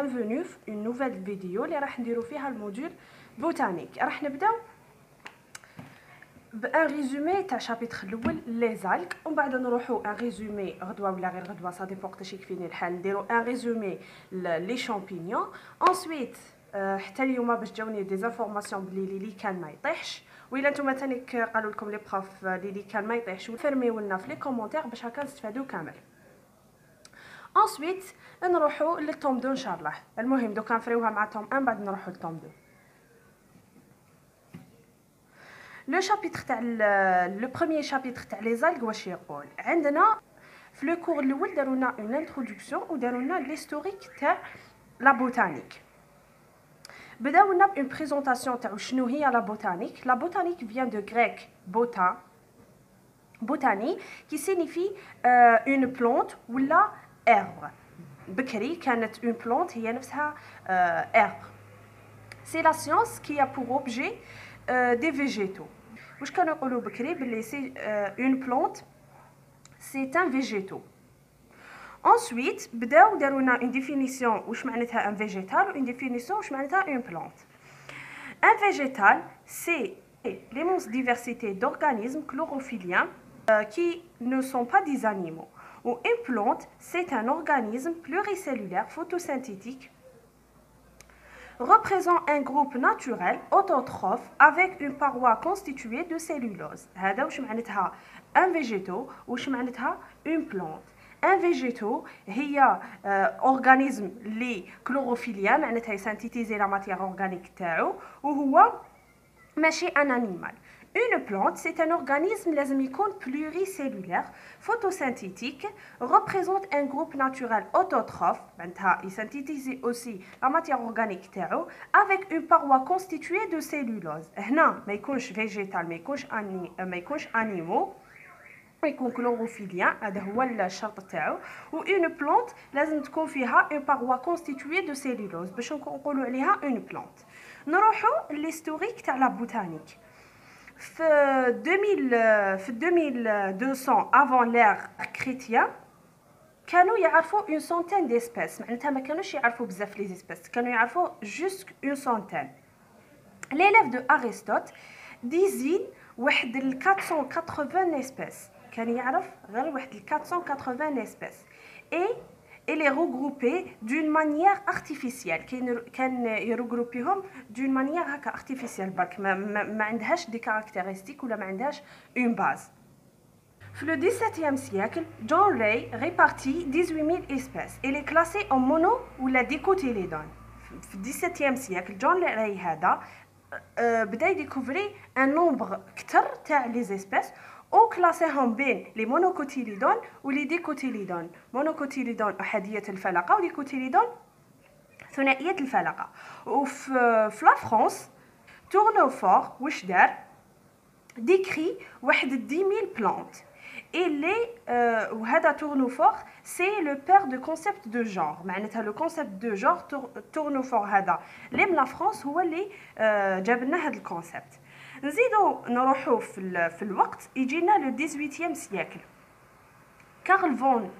bienvenue في une nouvelle vidéo اللي راح نديرو فيها الموديول بوتانيك. راح نبداو بان ريزومي تاع شابيتر الاول لي زالك، ومن بعد نروحو ان ريزومي غدوه ولا غير غدوه سا ديبون وقتاش يكفيني الحال، نديرو ان ريزومي لي شامبينيون. انسويت حتى اليوم باش جاوني دي انفورماسيون بلي لي كان ما يطيحش، وإلا نتوما تاني قالوا لكم لي بروف لي كان ما يطيحش فرميو لنا في لي كومونتير باش هكا نستفادو كامل. انسويت نروحو للتوم 2 ان شاء الله. المهم دوكا نفريوها مع توم 1 بعد نروحو للتوم 2. لو شابيتر تاع لو بروميير شابيتر تاع لي زالغ واش يقول؟ عندنا في لو كور الاول دارونا اون انتروداكسيون ودارونا ليستوريك تاع لا بوتانيك. بداونا بون بريزونطاسيون تاع شنو هي لا بوتانيك. لا بوتانيك فيان دو غريك بوتا بوتاني qui signifie une plante ولا herbe. بكري كانت une plante هي نفسها herbe. C'est la science qui a pour objet des végétaux. واش كانوا يقولوا بكري بلي سي une plante c'est un végétaux. Ensuite بداو دارونا une définition واش معناتها un végétal و une définition واش معناتها une plante. Un végétal c'est l'immense diversité d'organismes chlorophylliens qui ne sont pas des animaux. Ou une plante, c'est un organisme pluricellulaire photosynthétique représentant un groupe naturel autotrophe avec une paroi constituée de cellulose. هذا واش معناتها un végétaux واش معناتها une plante. Un végétaux هي organisme اللي كلوروفيليا معناتها يسانتيتيزي لا ماتيير اورغانيك تاعو وهو ماشي ان انيمال. Une plante, c'est un organisme لازم يكون pluricellulaire, photosynthétique, représente un groupe naturel autotrophe, معناتها يسانتيتيزي aussi la matière organique تاعو avec une paroi constituée de cellulose. هنا ما يكونش végétal، ما يكونش animaux، يكون كلوروفيليان، هذا هو الشرط تاعو. و une plante لازم تكون فيها une paroi constituée de cellulose باش نقولوا عليها une plante. نروحوا للهيستوريك تاع لا بوتانيك. في 2200 avant l'ère chrétien كانوا يعرفوا une centaine d'espèces، معناتها ما كانوش يعرفوا بزاف لي espèces، كانوا يعرفوا juste une centaine. l'élève de Aristote désigne واحد 480 espèces، كان يعرف غير واحد 480 espèces et les regrouper d'une manière artificielle. كان يرغروبيهم d'une manière هكا artificielle برك ما عندهاش دي كاركتيرستيك ولا ما عندهاش une base. في le 17e siècle, John Ray répartit 18000 espèces et les classait en mono ولا dicotylédone. في 17e siècle, John Ray هذا بدا يديكوفري un nombre كتر تاع les espèces او كلاسيهم بين لي مونوكوتيليدون ولي ديكوتيليدون. مونوكوتيليدون احاديه الفلقه وديكوتيليدون ثنائيه الفلقه. وفي لا فرانس تورنوفور واش دار ديكري واحد 10000 بلانت et les وهذا تورنوفور سي لو بير دو كونسيبت دو جونر، معناتها لو كونسيبت دو جونر تورنوفور هذا اللي من لا فرانس هو اللي جاب لنا هذا الكونسيبت. نزيدو نروحو في الوقت يجينا لو 18e سيكل. كارل فون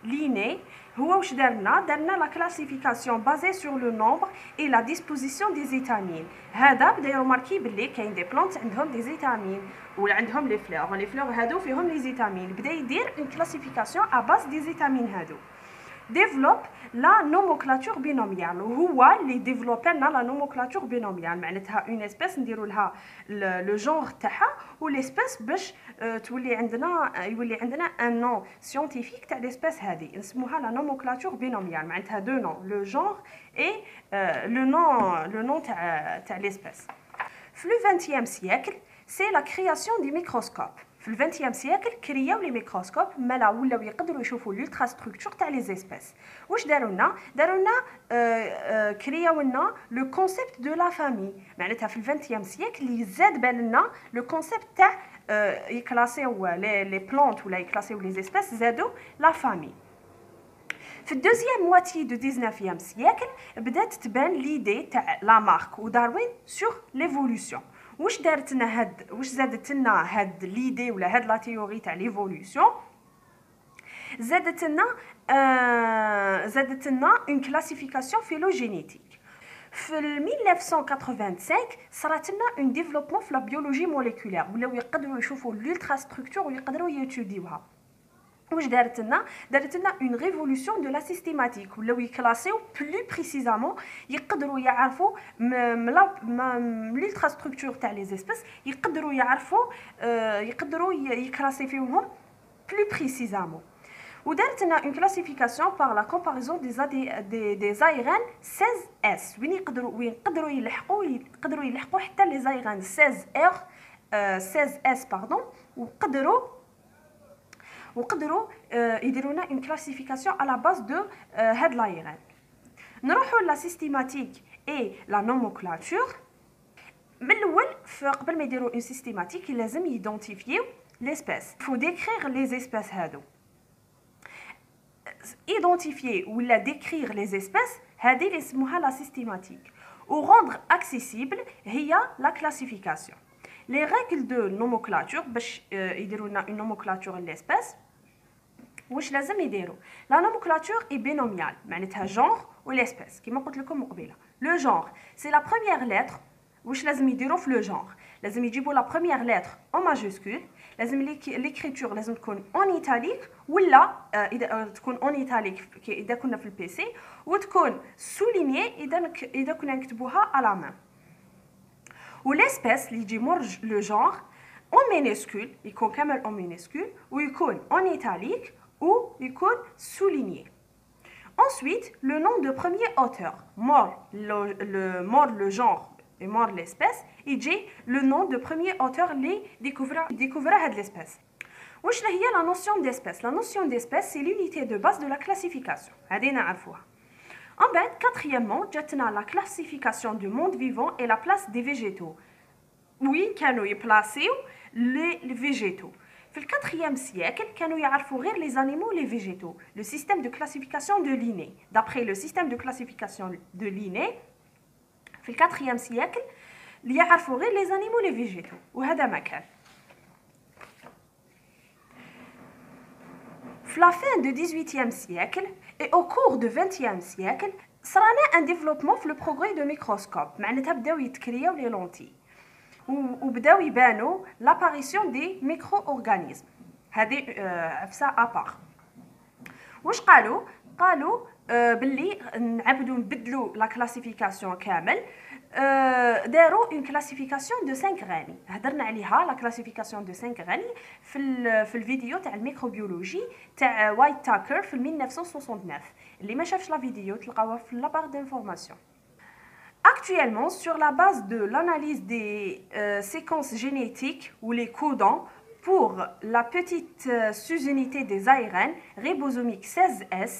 ليني هو واش دارنا لا كلاسيفيكاسيون بازي سور لو نومبر اي لا ديسبوزيسيون دي زيتامين. هذا بدا يرماركي بلي كاين دي بلانت عندهم دي زيتامين ولا عندهم لي فلور هادو فيهم لي زيتامين، بدا يدير اون كلاسيفيكاسيون ا باز دي زيتامين هادو. ديفلوب لا نوموكلاتور بينوميال، وهو اللي ديفلوب لنا لا نوموكلاتور بينوميال، معناتها اون اسبيس نديروا لها لو جونر تاعها وليسبيس باش تولي يولي عندنا ان نون سيانتيفيك تاع ليسبيس هذه نسموها لا نوموكلاتور بينوميال، معناتها دو نون لو جونر اي لو نون تاع ليسبيس. في لو 20e سيكل سي لا كرياسيون دي ميكروسكوب. في ال 20e سيكل كرياو لي ميكروسكوب مالا ولاو يقدروا يشوفوا لولترا ستركتور تاع لي زيسبيس. واش دارونا كرياو لنا لو كونسيبت دو لا فامي، معناتها في ال 20e سيكل اللي زاد بان لنا لو كونسيبت تاع يكلاسيو لي بلانت ولا يكلاسيو لي زيسبيس زادو لا فامي. في الدوزيام مواتي دو 19e سيكل بدات تبان ليدي تاع لامارك وداروين سور ليفولوسيون. واش زادت لنا هاد ليدي ولا هاد لا تيوري تاع ليفولوسيون زادت لنا اون كلاسيفيكاسيون فيلوجينيتيك. في 1985 صرات لنا اون ديفلوبمون في لا بيولوجي موليكولير، ولاو يقدروا يشوفوا لولترا ستركتور ويقدروا يتوديوها. واش دارت لنا اون ريفولوسيون دو لا سيستيماتيك، ولاو يكلاسيو بلو بريسيزامون، يقدروا يعرفوا لولترا ستركتور تاع لي زيسبيس، يقدروا يعرفوا يقدروا يكلاسي فيهم بلو بريسيزامون. ودارت لنا اون كلاسيفيكاسيون بار لا كومباريزون دي زايغان 16S، وين يقدروا يلحقوا حتى لي زايغان 16S باردون، وقدروا يديروا لنا اون كلاسيفيكاسيون على باز دو هاد لايغان. نروحوا لا سيستيماتيك اي لا نوموكلاتور. من الاول قبل ما يديروا اون سيستيماتيك لازم يدونتيفيو ليسبيس، فو ديكريغ لي زيسبيس هادو. identifier ou la décrire les espèces هذه اللي اسمها لا سيستيماتيك. و rendre accessible هي لا كلاسيفيكاسيون. les règles de nomenclature باش يديروا لنا une nomenclature l'espèce. واش لازم يديروا؟ لا nomenclature est binomiale، معناتها genre و l'espèce كما قلت لكم قبيله. le genre c'est la première lettre. واش لازم يديروا في لو جونغ؟ لازم يجيبوا لا بروميير لتر اون ماجوسكول، لازم ليكريتور لازم تكون اون ايتاليك، ولا اذا تكون اون ايتاليك اذا كنا في البي سي، وتكون سولينيي اذا كنا نكتبوها على مان. وليسبيس اللي يجي مور لو جونغ اون مينيسكول، يكون كامل اون مينيسكول، ويكون اون ايتاليك و يكون سولينيي. Ensuite, le nom de premier auteur, mort le genre et mort l'espèce, et j'ai le nom de premier auteur les découvra cette l'espèce. واش هي la notion d'espèce? La notion d'espèce c'est l'unité de base de la classification. هذه نعرفوها. En بعد quatrièmement جاتنا la classification du monde vivant et la place des végétaux. وين كانوا يبلاسيو les végétaux. في الquatrième siècle كانوا يعرفوا غير les animaux les végétaux. Le système de classification de Linné. D'après le système de classification de Linné, في الquatrième siècle اللي يعرفوا غير les animaux les végétaux. وهذا ما كان. في la fin du 18e siècle et au cours du 20e siècle صرانا un développement في le progrès de microscope. معناتها بداو يتكرياو لي لونتي وبداو يبانوا l'apparition des micro-organismes. هذه عفسه ابار. واش قالوا باللي نعبدوا نبدلوا لا كلاسيفيكاسيون كامل. داروا اون كلاسيفيكاسيون دو 5 غاني، هضرنا عليها لا كلاسيفيكاسيون دو 5 غاني في الفيديو تاع الميكروبيولوجي تاع وايت تاكر في 1969. اللي ما شافش لا فيديو تلقاوها في لا بار d'information. Actuellement, sur la base de l'analyse des séquences génétiques ou les codons pour la petite sous-unité des ARN ribosomique 16S,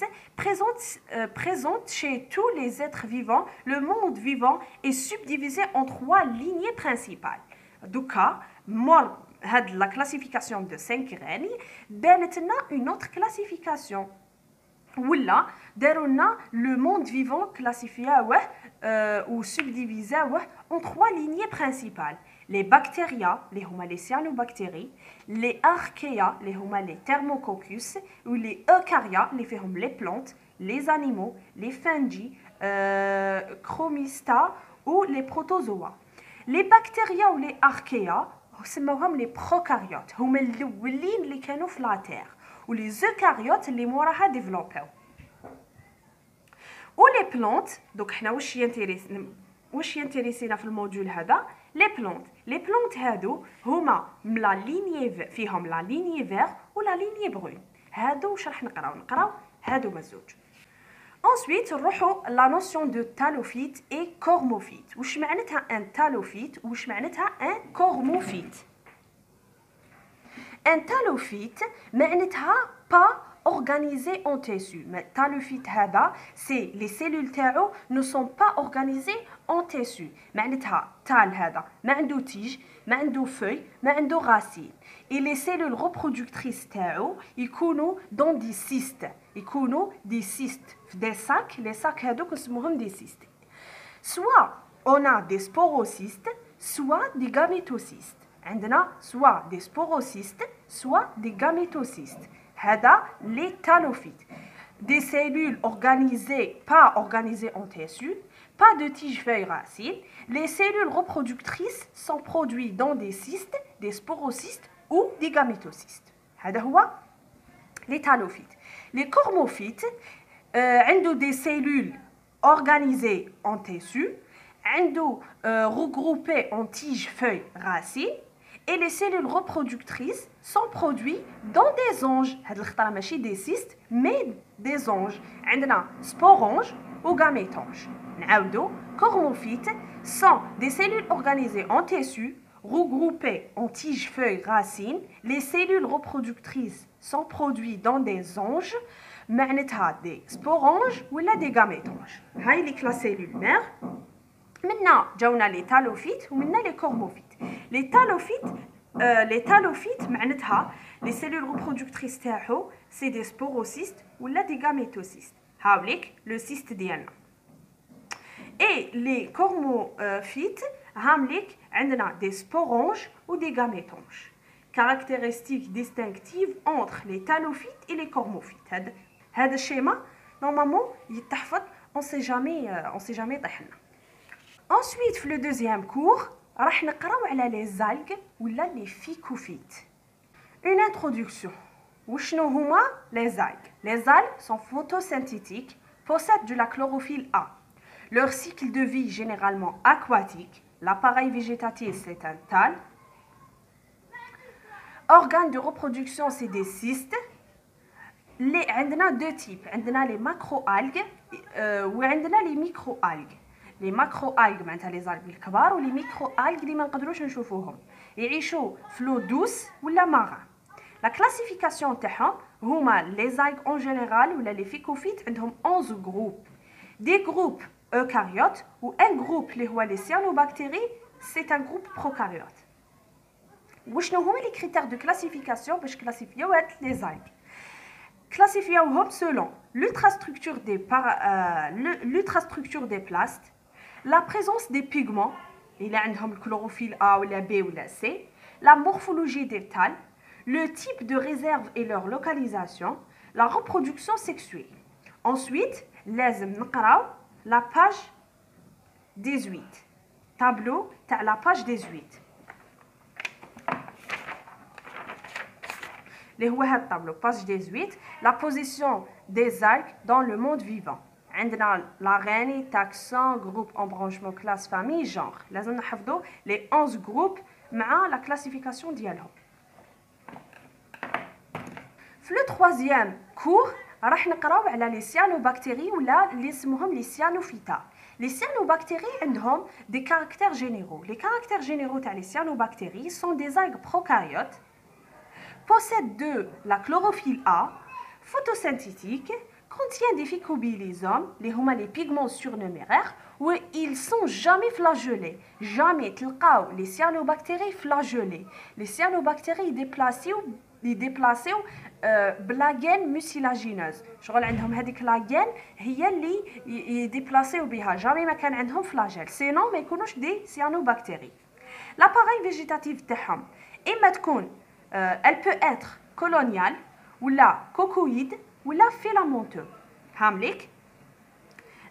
présente chez tous les êtres vivants, le monde vivant est subdivisé en 3 lignées principales. Donc, la classification de 5 RNA, maintenant une autre classification. Oula, darona le monde vivant classifié ou subdivisé en 3 lignées principales. Les bactéries, les cyanobactéries, les archéas, les thermococcus, ou les eucaryotes, les plantes, les animaux, les fungi, chromista ou les protozoa. Les bactéries ou les archéas, c'est les prokaryotes, هما الأولين اللي كانوا في la terre. ou les eucaryotes اللي موراها ديفلوباو. و لي بلانت دوك حنا واش ينتريسينا في الموديول هذا لي بلانت هادو هما لا لينيي فيهم لا لينيي فير ولا لينيي برون. هادو واش راح نقراو هادو مزوج. Ensuite نروحو لا نوسيون دو تالوفيت اي كورموفيت. واش معناتها ان تالوفيت واش معناتها ان كورموفيت؟ Un talophyte معناتها pas organisé en tissu. Mais talophyte هذا c'est les cellules تاعو ne sont pas organisées en tissu. معناتها تال هذا ما عنده تيج ما عنده feuille ما عنده racine. Et les cellules reproductrices تاعو يكونوا dans des cystes. يكونوا des cystes في des sacs. Les sacs هذوك نسموهم des cystes. Soit on a des sporocystes soit des gamétocystes. عندنا soit des sporocystes soit des gamétocystes. les talophytes. Des cellules organisées, pas organisées en tissu, pas de tige feuille racine. Les cellules reproductrices sont produites dans des cystes, des sporocystes ou des gamétocystes. Les talophytes. Les cormophytes ont des cellules organisées en tissu, regroupées en tige feuille racine. Et les cellules reproductrices sont produites dans des anges. Ce des cystes, mais des anges. On a sporanges ou gamétanges. Cormophytes sont des cellules organisées en tissu, regroupées en tiges, feuilles, racines. Les cellules reproductrices sont produites dans des anges, des sporanges ou des gamétanges. C'est la cellule mère. Maintenant, on a les talophytes ou les cormophytes. Les talophytes, les cellules reproductrices, c'est des sporocystes ou des gamétocystes. Le cyste diana. Et les cormophytes, des sporanges ou des gamétanges. Caractéristiques distinctives entre les talophytes et les cormophytes. Ce schéma, normalement, on ne sait jamais. Ensuite, le deuxième cours, on va parler les algues ou les phycophytes. Une introduction. Les algues. Les algues sont photosynthétiques, possèdent de la chlorophylle A. Leur cycle de vie généralement aquatique. L'appareil végétatif, c'est un thalme. Organes de reproduction, c'est des cystes. On a deux types. On a les macroalgues ou les microalgues. Les macroalgues, les algues الكبار, ou les microalgues اللي ما نقدروش نشوفوهم. يعيشوا في l'eau douce ولا marin. La classification تاعهم هما les algues en général ولا les phycophytes عندهم 11 groupes. Des groupes eucaryotes ou un groupe اللي هو les cyanobactéries, c'est un groupe prokaryote. وشنو هما les critères de classification باش classifier les algues. Classifier selon l'ultrastructure des plastes, la présence des pigments, il y a le chlorophylle A ou la B ou la C, la morphologie des thalmes, le type de réserve et leur localisation, la reproduction sexuelle. Ensuite, لازم نقراو la page 18. Tableau à la page 18. Les tableau, page 18, la position des algues dans le monde vivant. L'arène, taxon, groupe, embranchement, classe, famille, genre. Les 11 groupes, la classification dialogue. Le troisième cours, on va parler les cyanobactéries ou les cyanophyta. Les cyanobactéries ont des caractères généraux. Les caractères généraux des cyanobactéries sont des algues prokaryotes, possèdent de la chlorophylle A, photosynthétique, contient des phycobilisomes, les pigments surnuméraires, où ils sont jamais flagellés. Jamais les cyanobactéries flagellées. Les cyanobactéries déplacées بلا gaine mucilagineuse. شغل عندهم هذيك لا gaine هي اللي يديبلاسيو بها. jamais ما كان عندهم flagelle. sinon ما يكونوش des cyanobactéries. L'appareil végétatif تاعهم إما تكون elle peut être coloniale ou la cocoïde ou la filamenteux. هامليك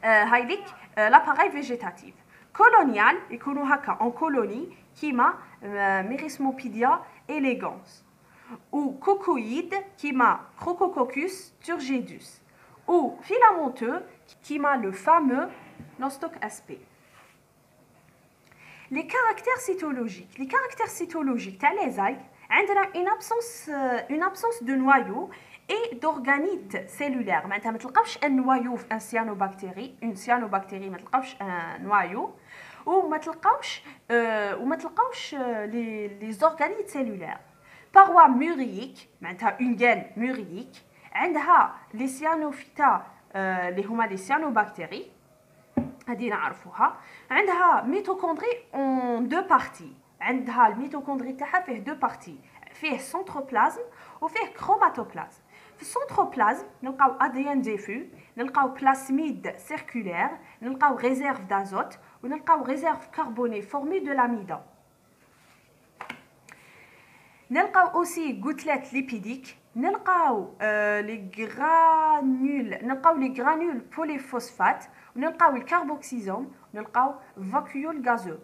هايليك l'appareil végétatif. Colonial يكونوا هكا en colonie كيما Merismopidia elegans. Ou cocoïde كيما Crocococcus turgidus. Ou filamenteux كيما le fameux Nostoc sp. Les caractères cytologiques. Les caractères cytologiques تاع les algues عندنا une absence de noyau et d'organites cellulaires. معناتها ما تلقاوش un noyau في une cyanobactérie ما تلقاوش un noyau وما تلقاوش les organites cellulaires. Paroi murique, معناتها une gaine murique. عندها les cyanophyta اللي هما les cyanobactéries. هذه نعرفوها. عندها mitochondrie en deux parties. عندها الميتوكوندري تاعها فيه deux parties. فيه centroplasme وفيه chromatoplasme. في السنتروبلازم نلقاو ADN diffus, نلقاو plasmide circulaire, نلقاو réserve d'azote ونلقاو réserve carbonée formée de l'amidon. نلقاو اوسي كتلات ليبيديك، نلقاو لي غرانول بوليفوسفات، ونلقاو الكربوكسيزوم، ونلقاو فاكيول غازو.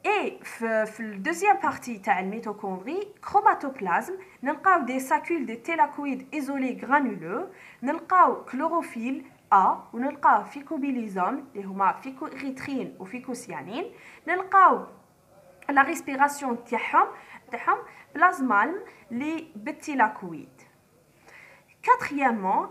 اي في الدوزيام بارتي تاع الميتوكوندري كروماتوبلازم نلقاو دي ساكول دي تيلاكويد ايزولي غرانولو، نلقاو كلوروفيل ا، ونلقاو فيكوبيليزوم اللي هما فيكوإريترين وفيكوسيانين، نلقاو لا ريسبيراسيون تاعهم بلازمالم لي بالتيلاكويد. Quatrièmement,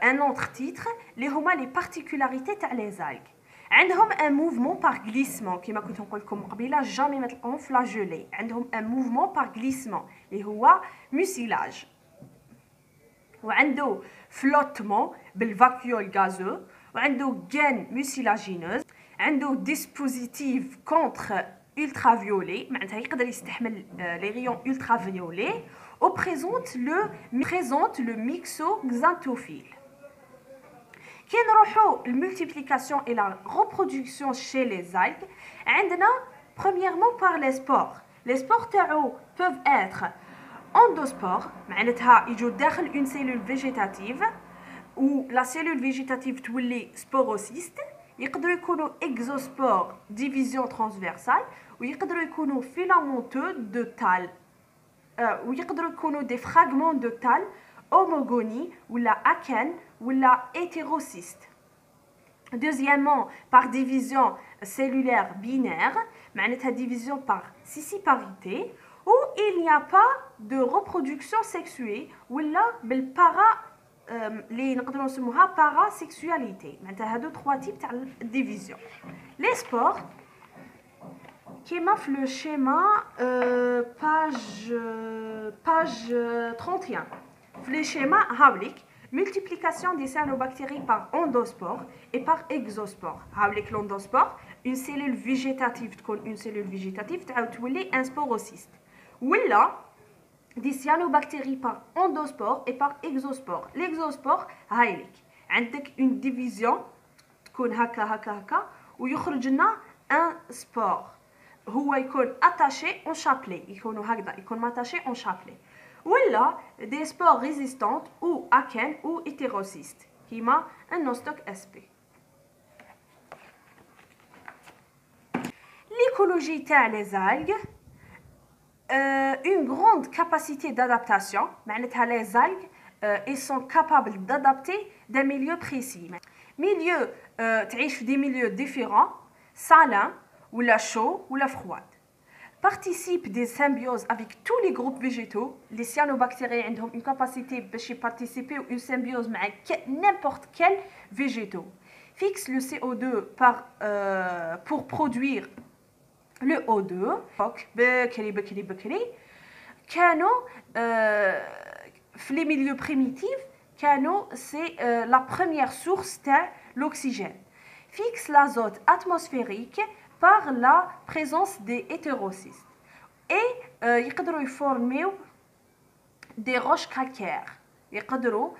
un autre titre, les هما les particularités تاع les algues. عندهم un mouvement par glissement كما كنت نقول لكم قبيله، jamais ما تلقاوهم فلاجولي. عندهم un mouvement par glissement اللي هو mucilage. وعنده flottement بالفاكيول غازو، وعنده gaine mucilagineuse، عنده dispositif contre ultraviolet معناتها يقدر يستحمل les rayons ultraviolets، ou présente le myxoxanthophile. كي نروحو المultiplication et la reproduction chez les algues، عندنا premièrement par les spores. Les spores تاعو peuvent être endospores معناتها يجو داخل une cellule végétative، ou la cellule végétative تولي sporocyste. يقدروا يكونوا exospores division transversale، ويقدروا يكونوا filamenteux de talle، ويقدروا يكونوا des fragments de talle homogonie ولا akène ولا hétérocyste. Deuxièmement, par division cellulaire binaire, معناتها division par scissiparité، où il n'y a pas de reproduction sexuée ولا بالبارا اللي نقدروا نسموها parasexualité. معناتها هادو 3 types تاع division. Les spores كيما في لو شيما page 31 في لي شيما هاوليك multiplication des cyanobactéries par endospore et par exospore. هاوليك l'endospore une cellule végétative تكون une cellule végétative تعاود تولي un sporocyste، ولا des cyanobactéries par endospore et par exospore. l'exospore هايليك عندك une division تكون هكا ويخرج لنا un spore، هو يكون attaché en chapelet، يكونوا هكذا، يكون attaché en chapelet. ولا des spores résistantes ou akènes ou hétérocystes كيما النوستوك SP. l'écologie تاع les algues، une grande capacité d'adaptation معناتها les algues ils sont capables d'adapter d'un milieu précis. milieu تعيش في des milieux différents salins ولا chaud ولا froid. participe des symbioses avec tous les groupes végétaux. les cyanobactéries عندهم une capacité باش participer une symbiose مع n'importe quel végétaux. fixe le CO2 pour produire le O2. بكري كانوا في les milieux primitifs كانوا c'est la première source de l'oxygène. fixe l'azote atmosphérique par la présence des hétérocystes. et يقدروا يفورميو des roches calcaires، يقدروا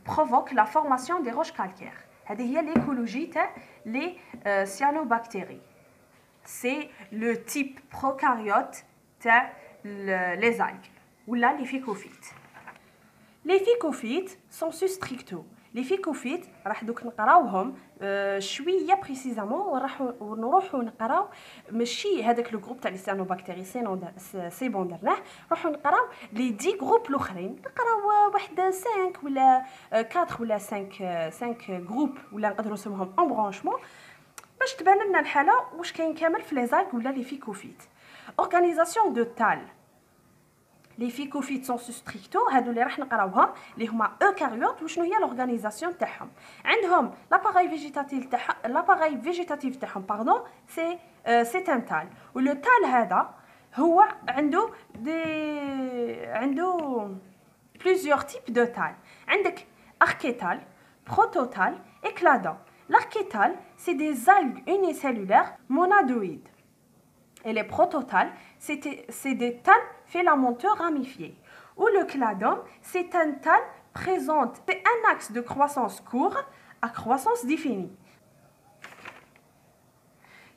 provoquent la formation des roches calcaires. هذه هي l'écologie تاع les cyanobactéries. c'est le type prokaryote تاع les algues ولا les phycophytes. les phycophytes sont substrictaux. les phycophytes راح دوك نقراوهم شويه بريسيزامون، ونروحوا نقراو ماشي هذاك لو جروب تاع لي سيانوباكتيري سي بون درناه، نروحوا نقراو لي 10 جروب الاخرين، نقراو واحد 5 ولا 4 ولا 5 جروب ولا نقدروا نسموهم ان برانشمون باش تبان لنا الحاله واش كاين كامل في لي زالغ ولا لي فيكوفيت. اورغانيزاسيون دو تال. les phycophytes sont substrictaux، هادو اللي راح نقراوهم اللي هما eucaryotes. وشنو هي l'organisation تاعهم؟ عندهم l'appareil végétatif تاعهم باردون c'est un tal، ولو تال هذا هو عنده plusieurs types de tal. عندك archétal، prototal et cladon. l'archétal c'est des algues unicellulaires monadoïdes. et les prototales c'est des thalles filamenteux ramifiés. ou le cladon c'est un tal présente un axe de croissance court à croissance définie.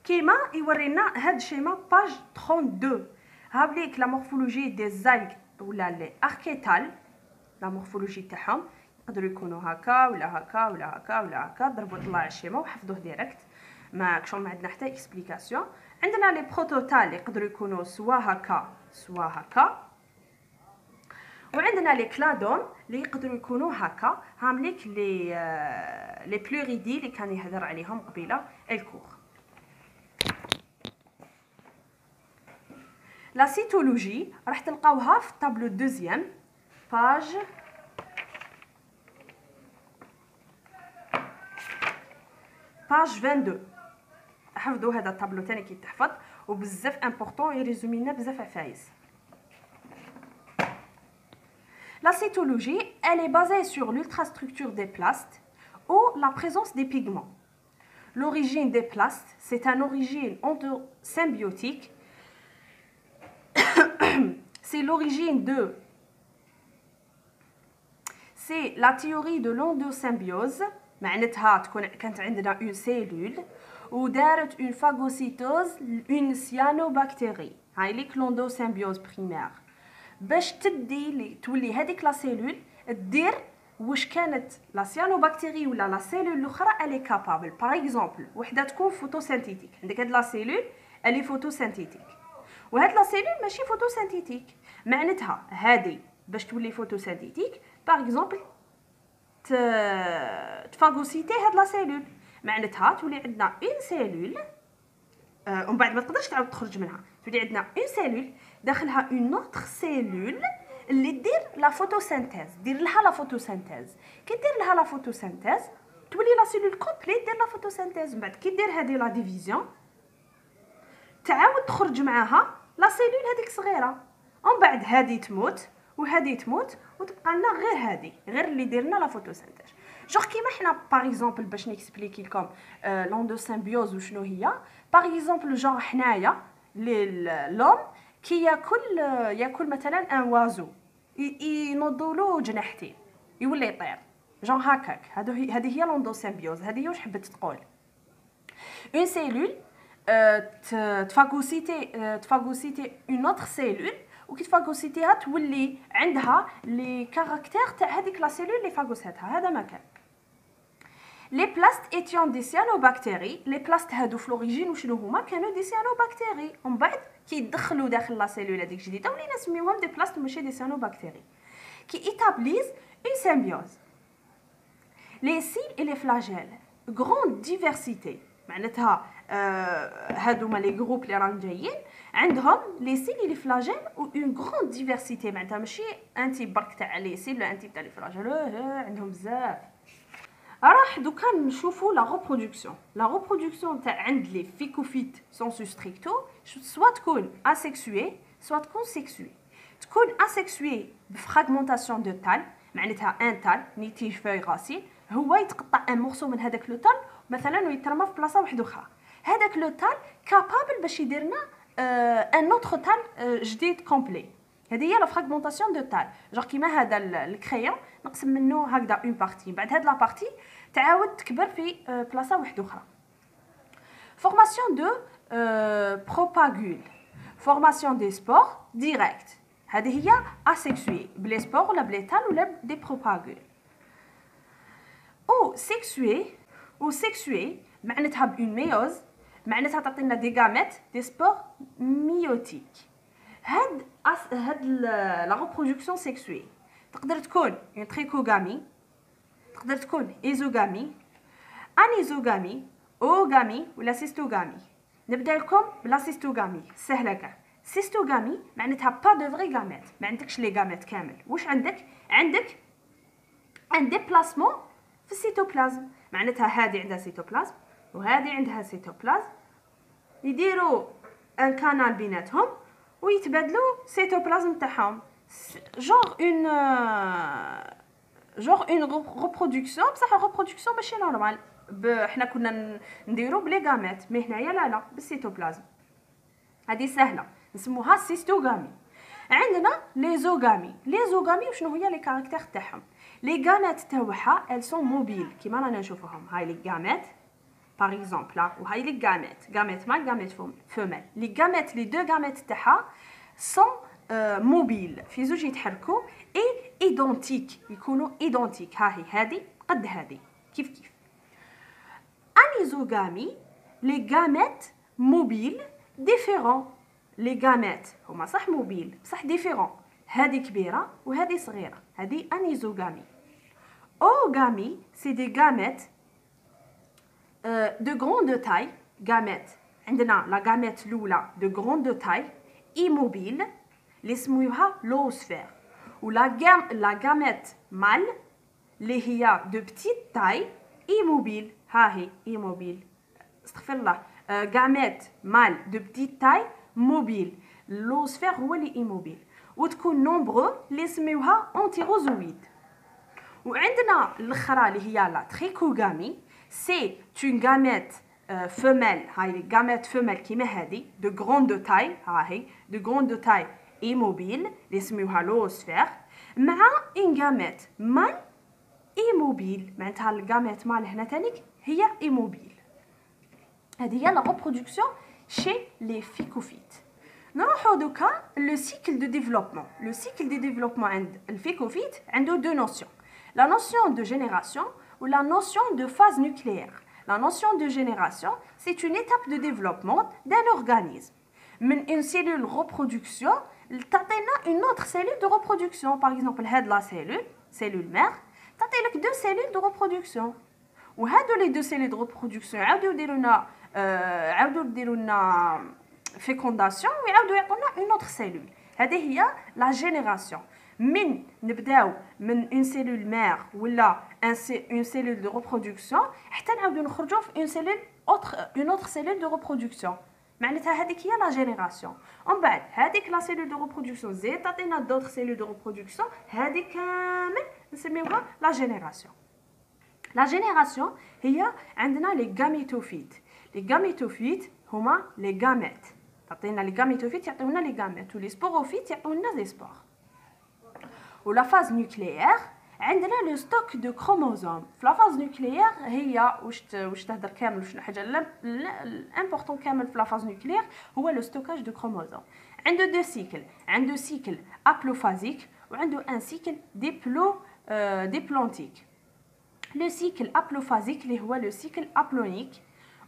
كيما يورينا هاد الشيما page 32. هابليك لا مورفولوجي دي زايغ ولا لي اركيتال لا مورفولوجي تاعهم يقدروا يكونوا هكا ولا هكا ولا هكا ولا هكا. ضربوا طلع الشيما وحفظوه ديريكت، ما كشغل ما عندنا حتى اكسبليكاسيون. عندنا لي بروتوتال يقدروا يكونوا سوا هكا سوا هكا، وعندنا لي كلادون اللي يقدروا يكونوا هكا. هامليك لي بلوريدي اللي كان يهضر عليهم قبيله الكور. لا سيتولوجي راح تلقاوها في الطابلو دوزيام باج 22. حفظوا هذا الطابلو ثاني كيتحفظ وبزاف امبورطون يريزومي لنا بزاف عفايس. La cytologie, elle est basée sur l'ultrastructure des plastes ou la présence des pigments. L'origine des plastes, c'est une origine endosymbiotique. C'est l'origine de... C'est la théorie de l'endosymbiose. معناتها تكون كانت عندنا une cellule ودارت une phagocytose une cyanobactérie. هاي ليك l'endosymbiose primaire. باش تولي هذيك لا سيلول دير واش كانت لا سيانوبكتيري ولا لا سيلول الاخرى الي كابابل. باغ اكزومبل وحده تكون فوتوسينثيتيك، عندك هاد لا سيلول الي فوتوسينثيتيك وهاد لا سيلول ماشي فوتوسينثيتيك. معناتها هادي باش تولي فوتوسينثيتيك باغ اكزومبل تفاغوسيتي هاد لا سيلول، معناتها تولي عندنا اون سيلول ومن بعد ما تقدرش تعاود تخرج منها. تولي عندنا اون سيلول داخلها اون اوتر سيلول اللي دير لا فوتوسينثيز، دير لها لا فوتوسينثيز. كي دير لها لا فوتوسينثيز تولي لا سيلول كومبليت دير لا فوتوسينثيز. من بعد كي دير هذه لا ديفيزيون تعاود تخرج معاها لا سيلول هذيك صغيره، ومن بعد هذه تموت وهذه تموت وتبقى لنا غير هذه، غير اللي ديرنا لا فوتوسينثيز. جوغ كيما حنا باغ اكزومبل باش نيكسبليكي لكم لوندوسيمبيوز وشنو هي. باغ اكزومبل جوغ حنايا لوم كي ياكل مثلا ان وازو ينوضولو جناحتين يولي يطير جون هكاك. هذه هي لوندوسيمبيوز. هذه هي واش حبت تقول اون سيلول تفاغوسيتي اون اوتر سيلول وكي تفاغوسيتيها تولي عندها لي كاركتير تاع هذيك لا سيلول اللي فاغوساتها. هذا ما كان لي بلاست ايتيون دي سيانوباكتيري. لي بلاست هادو في لوريجين وشنو هما؟ كانوا دي سيانوباكتيري، ومن بعد كيدخلوا داخل لا سيلول هذيك جديده ولينا نسميوهم دي بلاست ماشي دي سيانوباكتيري كي ايتابليز اون سيمبيوز. لي سيل اي لي فلاجيل غروند ديفيرسيتي، معناتها هادوما لي جروب اللي راهم جايين عندهم لي سيل اي لي فلاجيل و اون غروند ديفيرسيتي. معناتها ماشي انتي برك تاع لي سيل ولا انتي تاع لي فلاجيل، عندهم بزاف. راح دوكا نشوفوا لا ريبرودكسيون. لا ريبرودكسيون تاع عند لي فيكوفيت سونسو ستريكتو سوا تكون اسيكسوي سوا تكون سيكسوي. تكون اسيكسوي بفراغمونطاسيون دو تال، معناتها ان تال نيتيج فوي غاسيل هو يتقطع ان مورسو من هذاك لو تال مثلا ويترمى في بلاصه واحده اخرى. هذاك لو تال كابابل باش يدير لنا ان اوتر تال جديد كومبلي. هذه هي لا فراغمونطاسيون دو تال. جوغ كيما هذا الكريون نقسم منه هكذا اون بارتي، بعد هاد لا بارتي تعاود تكبر في بلاصه واحده اخرى. فورماسيون دو بروباغول، فورماسيون دي سبور ديريكت. هذه هي اسيكسوي بلي سبور ولا بلي تال ولا دي بروباغول. او سيكسوي معناتها بون ميوز، معناتها تعطينا دي غاميت دي سبور ميوتيك. هاد لا ريبرودكسيون سيكسوي تقدر تكون اون تريكوغامي، تقدر تكون ايزوغامي، انيزوغامي، اوغامي ولا سيستوغامي. نبدا لكم بلا سيستوغامي سهله كاع. سيستوغامي معناتها با دو فري غاميت، ما عندكش لي غاميت كامل. واش عندك ان ديبلاسمون في السيتوبلازم، معناتها هذه عندها سيتوبلازم وهذه عندها سيتوبلازم، يديروا ان كانال بيناتهم ويتبادلوا سيتوبلازم تاعهم. جونغ اون ريبرودكسيون، بصح ريبرودكسيون ماشي نورمال. حنا كنا نديرو بلي غاميت، مي هنايا لا بالسيتوبلازم. هذه سهله نسموها سيستوغامي. عندنا لي زوغامي. لي زوغامي وشنو هي لي كاركتير تاعهم؟ لي غاميت تاعها ال سون موبيل كيما رانا نشوفوهم. هاي لي غاميت باغ اكزومبل، وهاي لي غاميت مال غاميت فومال. لي غاميت لي دو غاميت تاعها sont موبيل في زوج يتحركوا اي ايدونتيك يكونوا ايدونتيك. ها هي هذه قد هذه كيف انيزوغامي لي غاميت موبيل ديفيرون. لي غاميت هما صح موبيل بصح ديفيرون، هذه كبيره وهذه صغيره، هذه انيزوغامي. اوغامي سي دي غاميت دو غروند تاي. غاميت عندنا لا غاميت الاولى دو غروند تاي ايموبيل اللي سموها لوسفير، لا غاميت مال اللي هي دو بتيت تاي ايموبيل. ها هي ايموبيل، استغفر الله، غاميت مال دو بتيت تاي موبيل، لوسفير هو اللي ايموبيل. وتكون نومبرو اللي سميوها انتيروزويد. وعندنا الاخرى اللي هي لا تريكوغامي، سي اون غاميت فيميل. هاي لي غاميت فيميل كيما هذه دو غروند تاي، ها هي دو غروند تاي ايموبيل اللي سميوها لوسفير، مع اون غاميت مال ايموبيل. معناتها الغاميت مال هنا تانيك هي ايموبيل. هذه هي لا ريبرودكسيون شي لي فيكوفيت. نروحو دوكا لو سيكل دو ديفلوبمون. لو سيكل دو ديفلوبمون عند الفيكوفيت عنده دو نوسيون، لا نوسيون دو جينيراسيون و لا نوسيون دو فاز نوكليير. La notion de génération, c'est une étape de développement d'un organisme. Une cellule reproduction, t'as une autre cellule de reproduction. Par exemple, la cellule mère, t'as deux cellules de reproduction. Ou les deux cellules de reproduction, fécondation, ou une autre cellule. C'est la génération. من نبداو من une cellule mère ولا une cellule de reproduction حتى نعاودو نخرجوا في une autre cellule de reproduction. معناتها هذيك هي لا جينيراسيون. ومن بعد هذيك لا cellule de reproduction زيد تعطينا d'autres cellules de reproduction، هذيك كامل نسميوها لا جينيراسيون. لا جينيراسيون هي عندنا لي غاميتوفيت. لي غاميتوفيت هما لي غاميت، تعطينا لي غاميتوفيت يعطيونا لي غاميت، ولي سبوروفيت يعطيونا لي سبور. ولا فاز نوكليير عندنا لو ستوك دو كروموزوم. في لا فاز نوكليير هي واش تهدر كامل شنو حاجه الامبورطون كامل في لا فاز نوكليير هو لو ستوكاج دو كروموزوم. عنده دو سيكل، عنده سيكل ابلوفازيك وعنده ان سيكل ديبلونتيك. لو سيكل ابلوفازيك اللي هو لو سيكل ابلونيك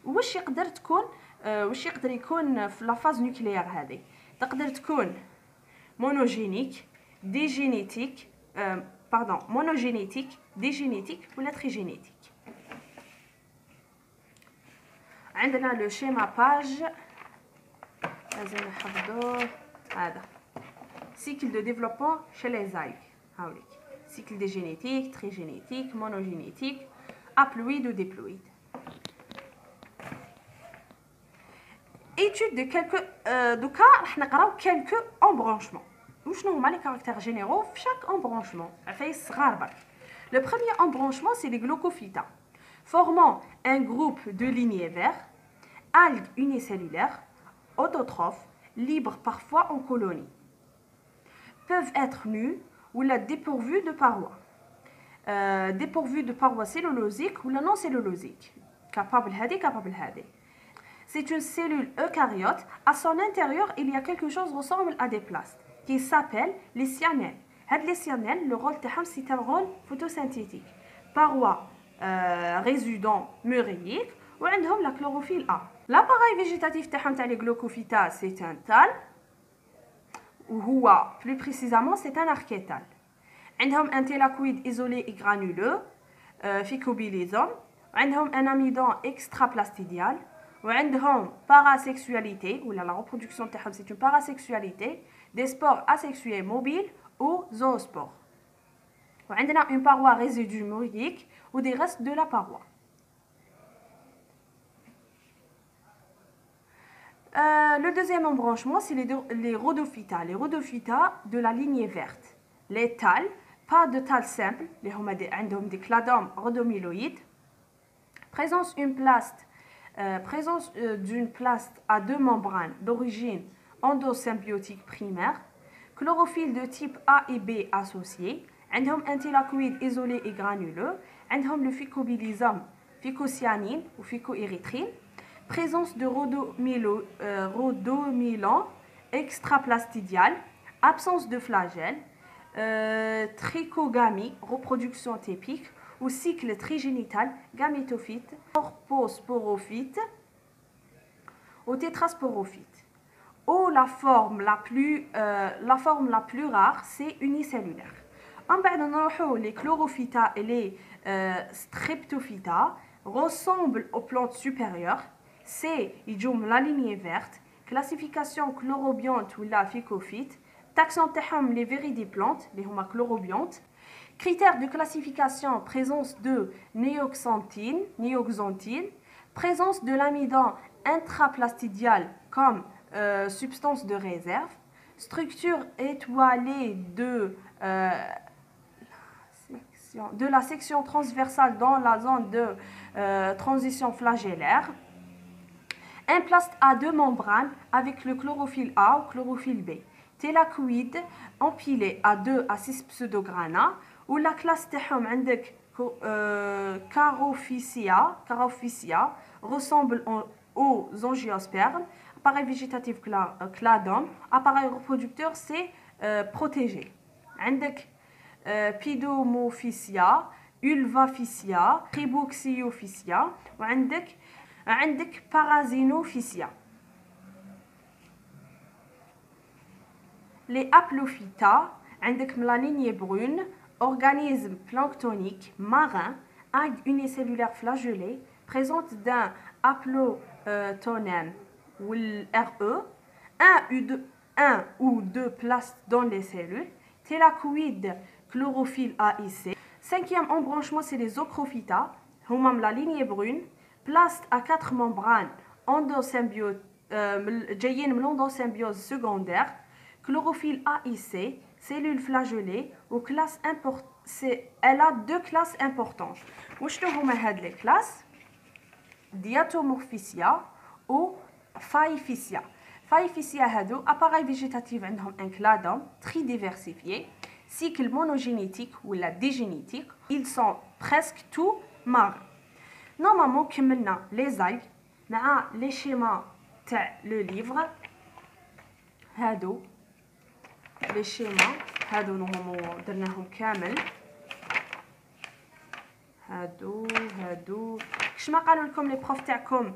واش يقدر يكون في لا فاز نوكليير هذه؟ تقدر تكون مونوجينيك، ديجينيتيك، مونوجينيتيك، ديجينيتيك ولا تريجينيتيك. عندنا لو شيما باج لازم نحفظوه. هذا سيكل دو ديفلوبمون شي لي زايغ، هاوليك سيكل ديجينيتيك، تريجينيتيك، مونوجينيتيك، ابلويد و ديبلويد. étude de quelques دوكا راح نقراو quelques embranchements. وشنو هما لي كاركتير جينيرaux في chaque embranchement عفايس صغار برك. Le premier embranchement c'est les Glaucophyta, formant un groupe de lignées verts, algues unicellulaires, autotrophes, libres parfois en colonie. Peuvent être nus ou dépourvus de parois. Dépourvus de parois cellulosiques ou non cellulosiques. Capable hadi. C'est une cellule eucaryote. À son intérieur, il y a quelque chose qui ressemble à des plastes, qui s'appellent les cyanelles. Les cyanelles, le rôle c'est un rôle photosynthétique. Parois résidents murailliques ou la chlorophylle A. L'appareil végétatif des Glaucophyta, c'est un thalme, ou plus précisément c'est un archétale. عندهم un thylakoïde isolé et granuleux, phycobilésome. عندهم un amidon extraplastidial. وعندهم parasexualité ou la reproduction تاعهم c'est une parasexualité, des spores asexués mobiles ou zoospores. وعندنا une paroi résidue murique ou des restes de la paroi. Le deuxième embranchement c'est les rhodophyta. Les rhodophyta de la lignée verte. Les thalles, pas de thalles simples, les عندهم des cladomes rhodomyloïdes. Présence d'une plaste à deux membranes d'origine endosymbiotique primaire, chlorophylle de type A et B associés, عندهم un thylakoïde isolé et granuleux, عندهم le phycobilésome, phycocyanine ou phycoérythrine, présence de rhodomylan extraplastidial, absence de flagelle, trichogamie, reproduction typique, ou cycle trigénital, gamétophyte, orposporophyte, ou tétrasporophyte. Ou la forme la plus rare, c'est unicellulaire. En bas, les chlorophyta et les streptophyta ressemblent aux plantes supérieures. C'est la lignée verte. Classification chlorobionte ou la phycophyte. Taxon taham les viridiplantes, les homa chlorobiontes. Critères de classification, présence de néoxanthine, présence de l'amidon intraplastidial comme substance de réserve, structure étoilée de la section transversale dans la zone de transition flagellaire, un plast à deux membranes avec le chlorophylle A ou chlorophylle B, thélacoïde empilé à 2 à 6 pseudograna, ou la classe تاعهم عندك Carophysia ressemble aux angiospermes. Appareil végétatif cladome, appareil reproducteur c'est protégé. عندك Peudomophysia, Ulvaphysia, Triboxyophysia, وعندك Parasinophysia. Les Haplophyta, عندك la lignée brune, organisme planctonique marin, algues unicellulaires flagellées, présente d'un haplotonème ou RE, un ou deux plastes dans les cellules, thélacoïde chlorophylle AIC. Cinquième embranchement, c'est les Ochrophyta, la lignée brune, plastes à 4 membranes, endosymbiose secondaire, chlorophylle AIC, cellules flagellées, ou classe elle a 2 classes importantes. وشنو هما هاد les classes؟ Diatomorphicia ou Phaeophysia. Phaeophysia هادو appareil végétatif عندهم un cladome très diversifié, cycle monogénétique ou la digénétique. Ils sont presque tous marins. Normalement كملنا les algues مع les schémas تاع le livre. هادو les schémas هادو نورمالمون درناهم كامل. هادو كش ما قالوا لكم لي بروف تاعكم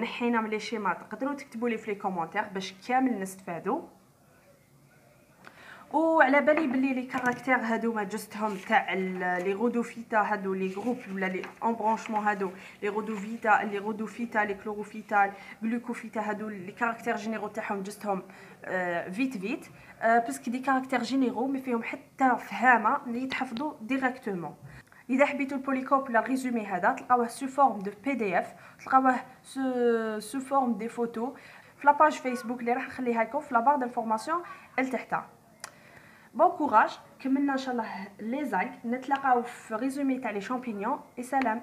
نحينا من لي شيمات، تقدروا تكتبوا لي في لي كومونتير باش كامل نستفادوا. وعلى بالي بلي لي كاركتير هادوما جستهم تاع لي غودوفيتا، هادو لي جروب ولا لي امبرانشمون، هادو لي غودوفيتا لي كلوروفيتا غلوكوفيتا، هادو لي كاركتير جينيرو تاعهم جستهم فيت باسكو دي كاركتير جينيرو ما فيهم حتى فهامه اللي يتحفظوا ديريكتومون. اذا حبيتوا البوليكوب ولا ريزومي هذا تلقاوه سو فورم دو بي دي اف، تلقاوه سو فورم دي فوتو في لاباج فيسبوك اللي راح نخليها لكم في لابار دانفورماسيون لتحتها. بون كوراج، كملنا ان شاء الله لي زالك، نتلاقاو في ريزومي تاع لي شامبينيون. سلام.